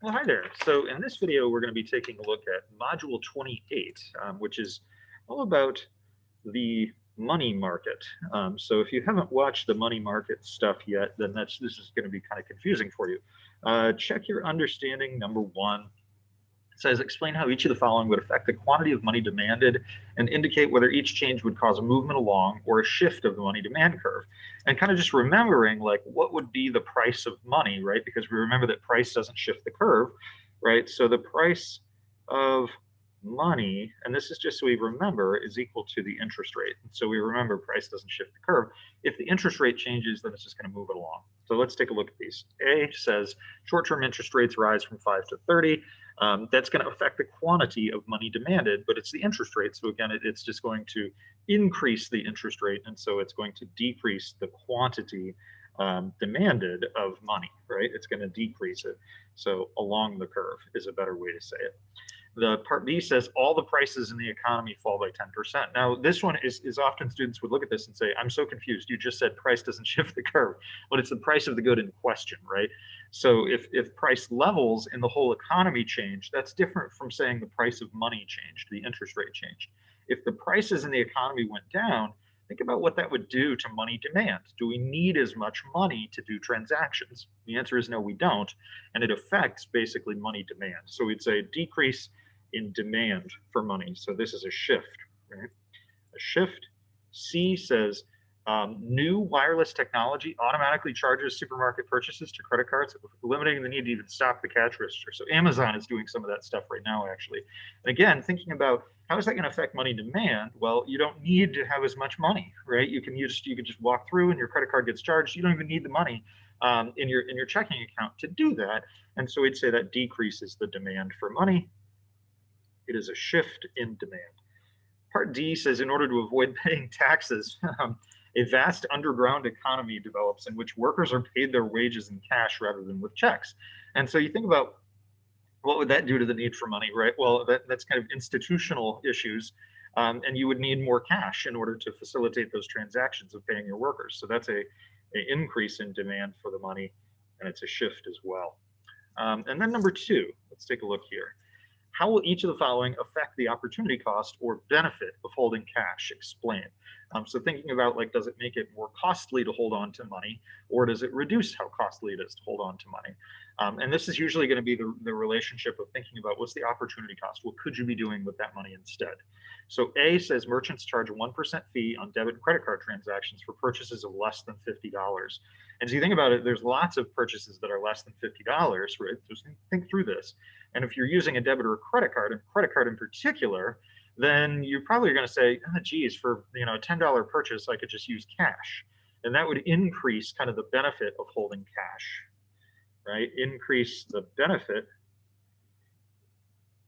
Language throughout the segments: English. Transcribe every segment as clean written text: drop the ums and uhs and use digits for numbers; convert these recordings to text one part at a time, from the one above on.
Well, hi there. So in this video, we're going to be taking a look at Module 28, which is all about the money market. So if you haven't watched the money market stuff yet, then this is going to be kind of confusing for you. Check your understanding, number one. It says, explain how each of the following would affect the quantity of money demanded and indicate whether each change would cause a movement along or a shift of the money demand curve. And kind of just remembering, like, what would be the price of money, right? Because we remember that price doesn't shift the curve, right? So the price of money, and this is just so we remember, is equal to the interest rate. And so we remember price doesn't shift the curve. If the interest rate changes, then it's just going to move it along. So let's take a look at these. A says short-term interest rates rise from 5 to 30. That's going to affect the quantity of money demanded, but it's the interest rate. So again, it's just going to increase the interest rate, and so it's going to decrease the quantity demanded of money, right? It's going to decrease it. So along the curve is a better way to say it. The part B says all the prices in the economy fall by 10%. Now, this one is often students would look at this and say, I'm so confused. You just said price doesn't shift the curve, but it's the price of the good in question, right? So if price levels in the whole economy change, that's different from saying the price of money changed, the interest rate changed. If the prices in the economy went down, think about what that would do to money demand. Do we need as much money to do transactions? The answer is no, we don't. And it affects basically money demand. So we'd say decrease in demand for money. So this is a shift, right? A shift. C says new wireless technology automatically charges supermarket purchases to credit cards, eliminating the need to even stop the cash register. So Amazon is doing some of that stuff right now, actually. And again, thinking about how is that going to affect money demand? Well, you don't need to have as much money, right? You can just walk through and your credit card gets charged. You don't even need the money in your checking account to do that. And so we'd say that decreases the demand for money. It is a shift in demand. Part D says, in order to avoid paying taxes, a vast underground economy develops in which workers are paid their wages in cash rather than with checks. And so you think about what would that do to the need for money, right? Well, that's kind of institutional issues, and you would need more cash in order to facilitate those transactions of paying your workers. So that's an increase in demand for the money, and it's a shift as well. And then number two, let's take a look here. How will each of the following affect the opportunity cost or benefit of holding cash? Explain. So thinking about, like, does it make it more costly to hold on to money, or does it reduce how costly it is to hold on to money? And this is usually going to be the relationship of thinking about what's the opportunity cost? What could you be doing with that money instead? So A says merchants charge a 1% fee on debit and credit card transactions for purchases of less than $50. And so you think about it, there's lots of purchases that are less than $50, right? Just think through this. And if you're using a debit or a credit card, and credit card in particular, then you probably are going to say, oh, geez, for a $10 purchase, I could just use cash. And that would increase kind of the benefit of holding cash, right? Increase the benefit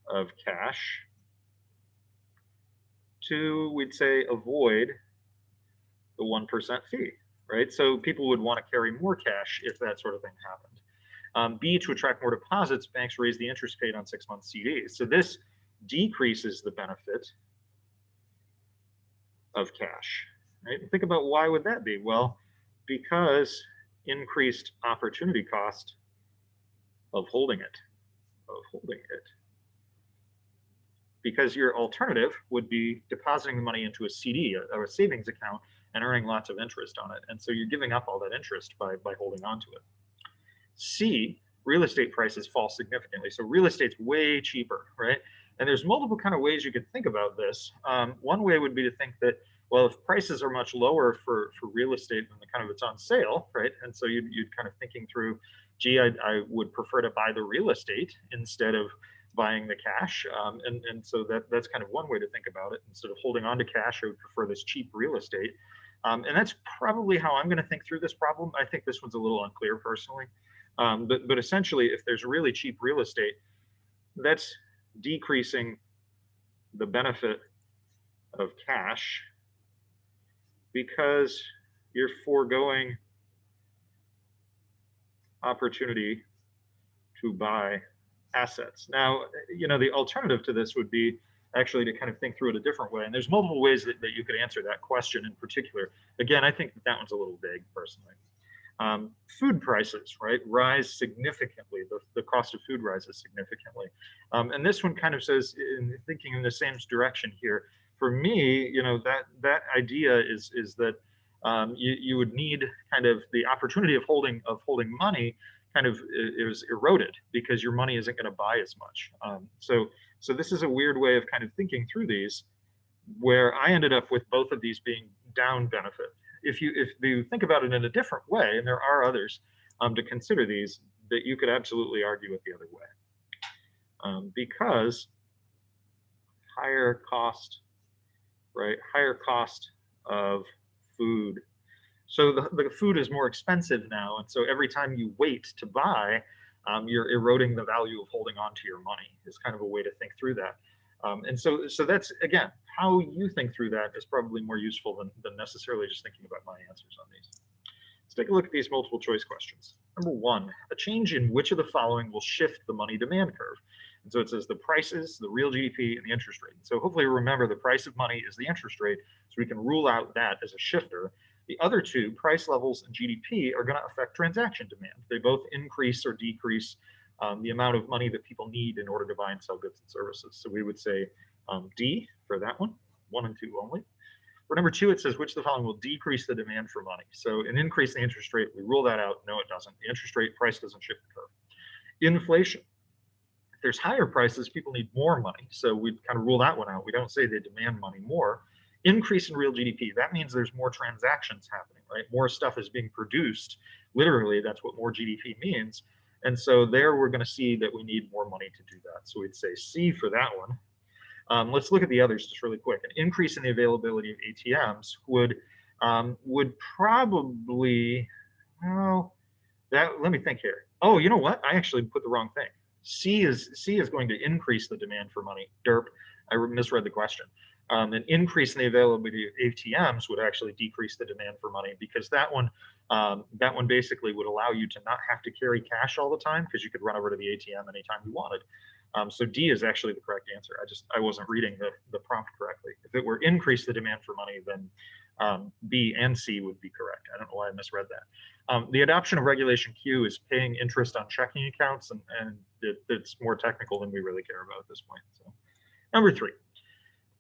of cash to, we'd say, avoid the 1% fee, right? So people would want to carry more cash if that sort of thing happened. B, to attract more deposits, banks raise the interest paid on 6-month CDs. So this decreases the benefit of cash, right? Think about why would that be? Well, because increased opportunity cost of holding it, because your alternative would be depositing the money into a CD or a savings account and earning lots of interest on it. And so you're giving up all that interest by holding on to it. C, real estate prices fall significantly. So real estate's way cheaper, right? And there's multiple kind of ways you could think about this. One way would be to think that, well, if prices are much lower for real estate than the kind of it's on sale, right? And so you'd kind of thinking through, gee, I would prefer to buy the real estate instead of buying the cash. And so that's kind of one way to think about it. Instead of holding on to cash, I would prefer this cheap real estate. And that's probably how I'm going to think through this problem. I think this one's a little unclear personally. But essentially, if there's really cheap real estate, that's decreasing the benefit of cash because you're foregoing opportunity to buy assets. Now, the alternative to this would be actually to kind of think through it a different way. And there's multiple ways that you could answer that question in particular. Again, I think that one's a little vague personally. Food prices, right, rise significantly. the cost of food rises significantly. And this one kind of says, thinking in the same direction here, for me, that idea is that you would need kind of the opportunity of holding money kind of is eroded because your money isn't going to buy as much. So this is a weird way of kind of thinking through these, where I ended up with both of these being down benefit. If you think about it in a different way, and there are others to consider these, that you could absolutely argue it the other way, because higher cost, right? Higher cost of food. So the food is more expensive now, and so every time you wait to buy, you're eroding the value of holding on to your money. Is kind of a way to think through that. And so that's, again, how you think through that is probably more useful than necessarily just thinking about my answers on these. Let's take a look at these multiple choice questions. Number one, a change in which of the following will shift the money demand curve? And so it says the prices, the real GDP, and the interest rate. So hopefully remember the price of money is the interest rate, so we can rule out that as a shifter. The other two, price levels and GDP, are going to affect transaction demand. They both increase or decrease the amount of money that people need in order to buy and sell goods and services. So we would say D for that one and two only. For number two, it says which of the following will decrease the demand for money? So an increase in the interest rate, we rule that out. No, it doesn't. The interest rate price doesn't shift the curve. Inflation. If there's higher prices, people need more money. So we kind of rule that one out. We don't say they demand money more. Increase in real GDP. That means there's more transactions happening, right? More stuff is being produced. Literally, that's what more GDP means. And so there we're going to see that we need more money to do that. So we'd say C for that one. Let's look at the others just really quick. An increase in the availability of ATMs would probably, well, let me think here. Oh, you know what? I actually put the wrong thing. C is going to increase the demand for money. Derp. I misread the question. An increase in the availability of ATMs would actually decrease the demand for money, because that one basically would allow you to not have to carry cash all the time, because you could run over to the ATM anytime you wanted. So D is actually the correct answer. I wasn't reading the prompt correctly. If it were increase the demand for money, then B and C would be correct. I don't know why I misread that. The adoption of Regulation Q is paying interest on checking accounts, and it's more technical than we really care about at this point. So, number three.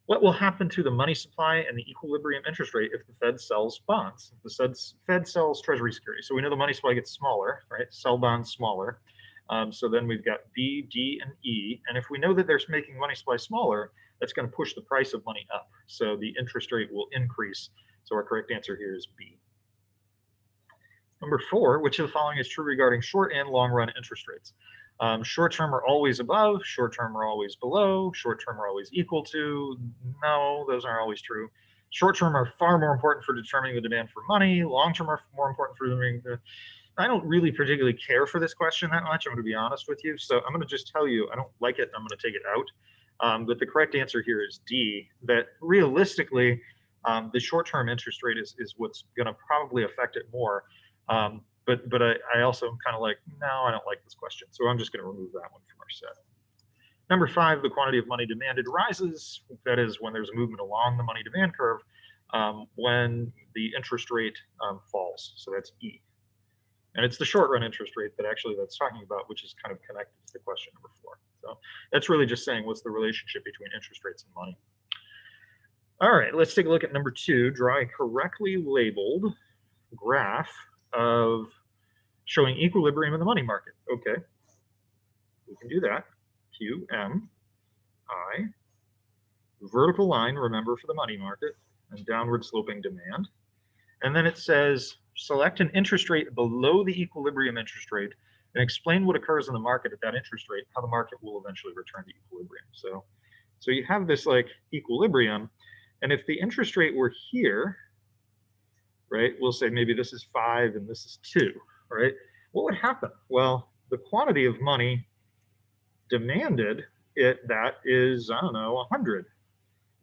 What will happen to the money supply and the equilibrium interest rate if the Fed sells bonds? If the Fed sells Treasury securities, so we know the money supply gets smaller, right? Sell bonds smaller. So then we've got B, D, and E. And if we know that they're making money supply smaller, that's going to push the price of money up. So the interest rate will increase. So our correct answer here is B. Number four, which of the following is true regarding short and long run interest rates? Short-term are always above, short-term are always below, short-term are always equal to. No, those aren't always true. Short-term are far more important for determining the demand for money. Long-term are more important for determining the. I don't really particularly care for this question that much, I'm going to be honest with you. So I'm going to just tell you I don't like it, and I'm going to take it out. But the correct answer here is D, that realistically, the short-term interest rate is what's going to probably affect it more. But I also am kind of like, no, I don't like this question. So I'm just going to remove that one from our set. Number five, the quantity of money demanded rises. That is when there's a movement along the money demand curve, when the interest rate falls. So that's E. And it's the short run interest rate that's talking about, which is kind of connected to the question number four. So that's really just saying what's the relationship between interest rates and money. All right, let's take a look at number two, draw a correctly labeled graph of showing equilibrium in the money market. Okay, we can do that. Q, M, I, vertical line, remember, for the money market, and downward sloping demand. And then it says, select an interest rate below the equilibrium interest rate and explain what occurs in the market at that interest rate, how the market will eventually return to equilibrium. So you have this like equilibrium, and if the interest rate were here, right, we'll say maybe this is 5 and this is 2, right? What would happen? Well, the quantity of money demanded that is, I don't know, 100.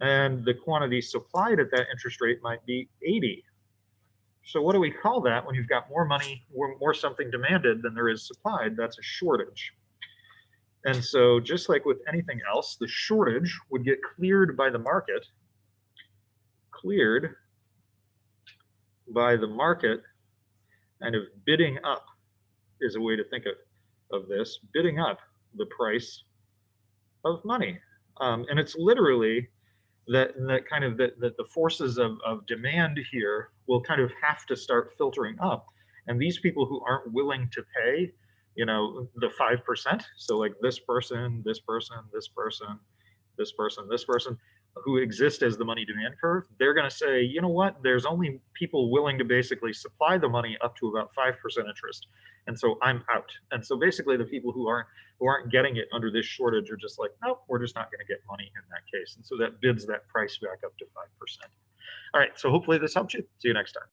And the quantity supplied at that interest rate might be 80. So what do we call that when you've got more money, more something demanded than there is supplied? That's a shortage. And so just like with anything else, the shortage would get cleared by the market, kind of bidding up is a way to think of this bidding up the price of money. And it's literally that kind of that the forces of demand here will kind of have to start filtering up. And these people who aren't willing to pay, the 5%, so like this person, this person, this person, this person, this person, who exist as the money demand curve, they're going to say, you know what, there's only people willing to basically supply the money up to about 5% interest. And so I'm out. And so basically the people who aren't getting it under this shortage are just like, nope, we're just not going to get money in that case. And so that bids that price back up to 5%. All right, so hopefully this helped you. See you next time.